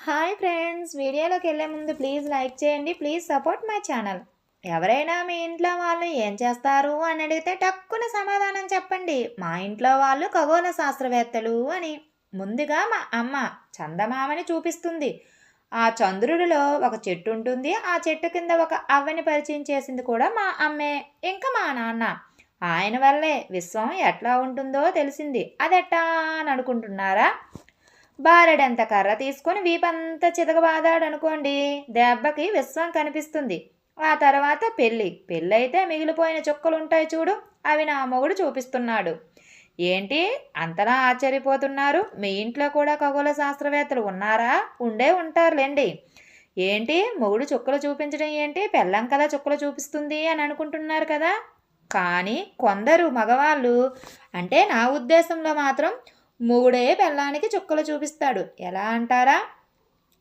Hi friends, వీడియోలోకి వెళ్ళే ముందు ప్లీజ్ లైక్ చేయండి. Please support my channel. ఎవరైనా మీ ఇంట్లో వాళ్ళు ఏం చేస్తారు అని అడిగితే టక్కున సమాధానం చెప్పండి. మా ఇంట్లో వాళ్ళు ఖగోళ శాస్త్రవేత్తలు అని. ముందుగా మా అమ్మ చందమామని చూపిస్తుంది. ఆ చంద్రుడిలో ఒక చెట్టు ఉంటుంది. ఆ చెట్టు కింద ఒక అవ్వని పరిచయం చేసింది కూడా మా అమ్మే. ఇంకా మా నాన్న, ఆయన వల్లే విశ్వం ఎట్లా ఉంటుందో తెలిసింది. అదెట్టా అని అనుకుంటున్నారా? బారెడంత కర్ర తీసుకొని వీపంతా చితకబాదాడనుకోండి, దెబ్బకి విశ్వం కనిపిస్తుంది. ఆ తర్వాత పెళ్ళైతే మిగిలిపోయిన చుక్కలుంటాయి చూడు, అవి నా మొగుడు చూపిస్తున్నాడు. ఏంటి అంతలా ఆశ్చర్యపోతున్నారు? మీ ఇంట్లో కూడా ఖగోళ శాస్త్రవేత్తలు ఉన్నారా? ఉండే ఉంటారులేండి. ఏంటి మొగుడు చుక్కలు చూపించడం ఏంటి, పెళ్ళం కదా చుక్కలు చూపిస్తుంది అని అనుకుంటున్నారు కదా. కానీ కొందరు మగవాళ్ళు, అంటే నా ఉద్దేశంలో మాత్రం, మొగుడే పెళ్ళానికి చుక్కలు చూపిస్తాడు. ఎలా అంటారా?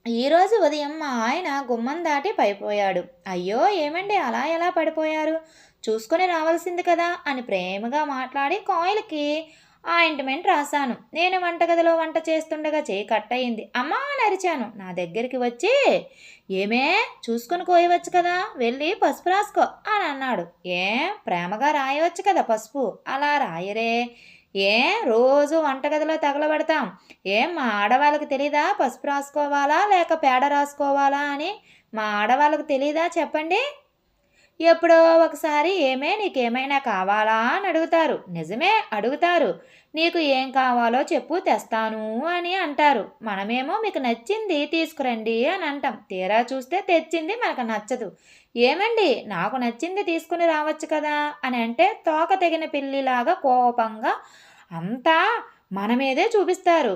ఈరోజు ఉదయం మా ఆయన గుమ్మం దాటి పడిపోయాడు. అయ్యో ఏమండి అలా ఎలా పడిపోయారు, చూసుకొని రావాల్సింది కదా అని ప్రేమగా మాట్లాడి కాయిల్కి ఆయింట్మెంట్ రాశాను. నేను వంటగదిలో వంట చేస్తుండగా చేయి కట్ అయింది. అమ్మా నరిచాను. నా దగ్గరికి వచ్చి, ఏమే చూసుకొని కోయవచ్చు కదా, వెళ్ళి పసుపు రాసుకో అని అన్నాడు. ప్రేమగా రాయవచ్చు కదా పసుపు, అలా రాయరే. రోజు వంటగదిలో తగలబెడతాం. మా ఆడవాళ్ళకి తెలీదా పసుపు రాసుకోవాలా లేక పేడ రాసుకోవాలా అని? మా ఆడవాళ్ళకి తెలీదా చెప్పండి? ఎప్పుడో ఒకసారి నీకేమైనా కావాలా అని అడుగుతారు. నిజమే అడుగుతారు. నీకు ఏం కావాలో చెప్పు తెస్తాను అని అంటారు. మనమేమో మీకు నచ్చింది తీసుకురండి అని అంటాం. తీరా చూస్తే తెచ్చింది మనకు నచ్చదు. ఏమండి నాకు నచ్చింది తీసుకుని రావచ్చు కదా అని అంటే తోక తెగిన పిల్లిలాగా కోపంగా అంతా మన మీదే చూపిస్తారు.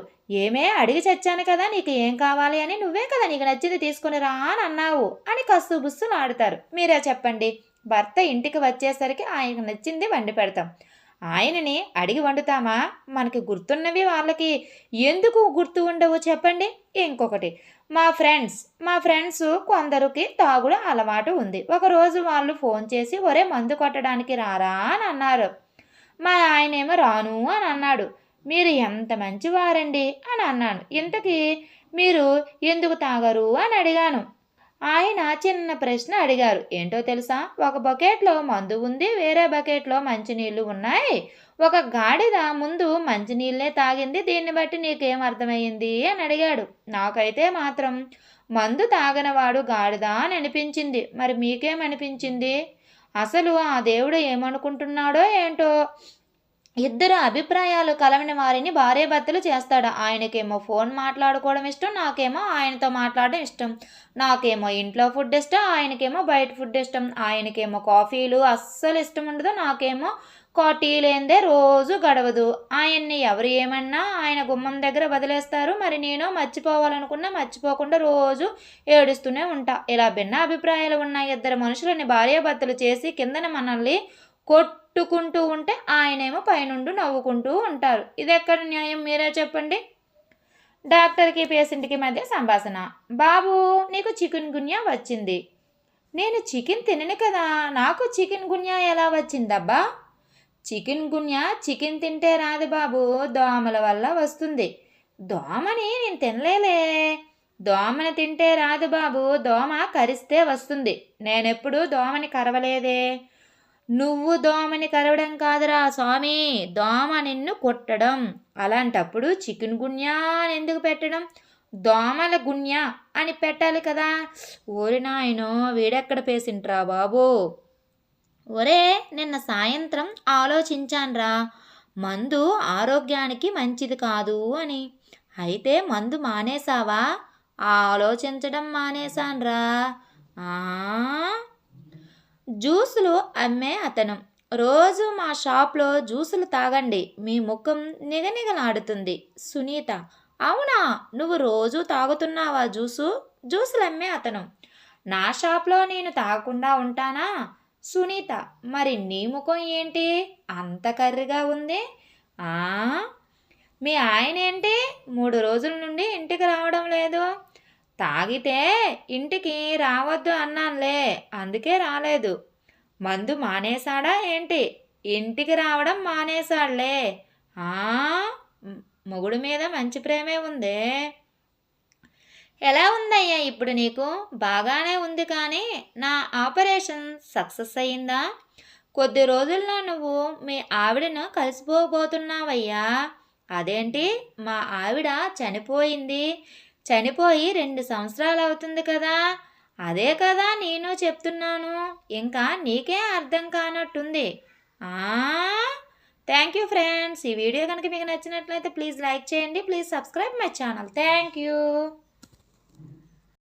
అడిగి చచ్చాను కదా, నీకు ఏం కావాలి అని, నువ్వే కదా నీకు నచ్చింది తీసుకుని రా అని అన్నావు అని కస్సు ఆడుతారు. మీరే చెప్పండి. భర్త ఇంటికి వచ్చేసరికి ఆయనకు నచ్చింది వండి పెడతాం. ఆయనని అడిగి వండుతామా? మనకి గుర్తున్నవి వాళ్ళకి ఎందుకు గుర్తు ఉండవు చెప్పండి. ఇంకొకటి, మా ఫ్రెండ్స్ కొందరికి తాగుడు అలవాటు ఉంది. ఒకరోజు వాళ్ళు ఫోన్ చేసి ఒరే మందు కొట్టడానికి రారా అని అన్నారు. మా ఆయనేమో రాను అని అన్నాడు. మీరు ఎంత మంచివారండి అని అన్నాను. ఇంతకీ మీరు ఎందుకు తాగరు అని అడిగాను. ఆయన చిన్న ప్రశ్న అడిగారు. ఏంటో తెలుసా? ఒక బకెట్లో మందు ఉంది, వేరే బకెట్లో మంచినీళ్ళు ఉన్నాయి. ఒక గాడిద ముందు మంచినీళ్ళే తాగింది, దీన్ని బట్టి నీకేం అర్థమైంది అని అడిగాడు. నాకైతే మాత్రం మందు తాగనవాడు గాడిద అని అనిపించింది. మరి మీకేమనిపించింది? అసలు ఆ దేవుడు ఏమనుకుంటున్నాడో ఏంటో. ఇద్దరు అభిప్రాయాలు కలవని వారిని భార్యాభర్తలు చేస్తాడు. ఆయనకేమో ఫోన్ మాట్లాడుకోవడం ఇష్టం, నాకేమో ఆయనతో మాట్లాడడం ఇష్టం. నాకేమో ఇంట్లో ఫుడ్ ఇష్టం, ఆయనకేమో బయట ఫుడ్ ఇష్టం. ఆయనకేమో కాఫీలు అస్సలు ఇష్టం ఉండదు, నాకేమో టీ లేనిదే రోజు గడవదు. ఆయన్ని ఎవరు ఏమన్నా ఆయన గుమ్మం దగ్గర వదిలేస్తారు. మరి నేను మర్చిపోవాలనుకున్నా మర్చిపోకుండా రోజు ఏడుస్తూనే ఉంటా. ఇలా భిన్న అభిప్రాయాలు ఉన్న ఇద్దరు మనుషులని భార్యాభర్తలు చేసి కిందన మనల్ని కొట్టుకుంటూ ఉంటే ఆయనేమో పైనుండి నవ్వుకుంటూ ఉంటారు. ఇది ఎక్కడ న్యాయం, మీరే చెప్పండి. డాక్టర్కి పేషెంట్కి మధ్య సంభాషణ. బాబు నీకు చికెన్ గున్యా వచ్చింది. నేను చికెన్ తినను కదా, నాకు చికెన్ గున్యా ఎలా వచ్చిందబ్బా? చికెన్ తింటే రాదు బాబు, దోమల వల్ల వస్తుంది. దోమని నేను తినలేలే. దోమని తింటే రాదు బాబు, దోమ కరిస్తే వస్తుంది. నేనెప్పుడు దోమని కరవలేదే. నువ్వు దోమని కరవడం కాదురా స్వామి, దోమ నిన్ను కొట్టడం. అలాంటప్పుడు చికెన్ గున్యా అని ఎందుకు పెట్టడం? దోమల గున్యా అని పెట్టాలి కదా. ఓరి నాయనో, వీడెక్కడ పేసింట్రా బాబు. ఒరే నిన్న సాయంత్రం ఆలోచించాన్రా, మందు ఆరోగ్యానికి మంచిది కాదు అని. అయితే మందు మానేసావా? ఆలోచించడం మానేశాన్రా. జ్యూసులు అమ్మే అతను. రోజు మా షాప్లో జ్యూసులు తాగండి, మీ ముఖం నిగనిగలాడుతుంది. సునీత. అవునా, నువ్వు రోజు తాగుతున్నావా జ్యూసులు అమ్మే అతను. నా షాప్లో నేను తాగకుండా ఉంటానా? సునీత. మరి నీ ముఖం ఏంటి అంత కర్రిగా ఉంది? మీ ఆయన ఏంటి 3 రోజుల నుండి ఇంటికి రావడం లేదు? తాగితే ఇంటికి రావద్దు అన్నానులే, అందుకే రాలేదు. మందు మానేశాడా ఏంటి? ఇంటికి రావడం మానేశాడులే. మొగుడు మీద మంచి ప్రేమే ఉందే. ఎలా ఉందయ్యా ఇప్పుడు నీకు? బాగానే ఉంది కానీ నా ఆపరేషన్ సక్సెస్ అయిందా? కొద్ది రోజుల్లో నువ్వు మీ ఆవిడను కలిసిపోబోతున్నావయ్యా. అదేంటి? మా ఆవిడ చనిపోయింది. చనిపోయి 2 సంవత్సరాలు అవుతుంది కదా. అదే కదా నేను చెప్తున్నాను. ఇంకా నీకే అర్థం కానట్టుంది. ఆ థ్యాంక్ యూ ఫ్రెండ్స్. ఈ వీడియో కనుక మీకు నచ్చినట్లయితే ప్లీజ్ లైక్ చేయండి. Please subscribe my channel. Thank you.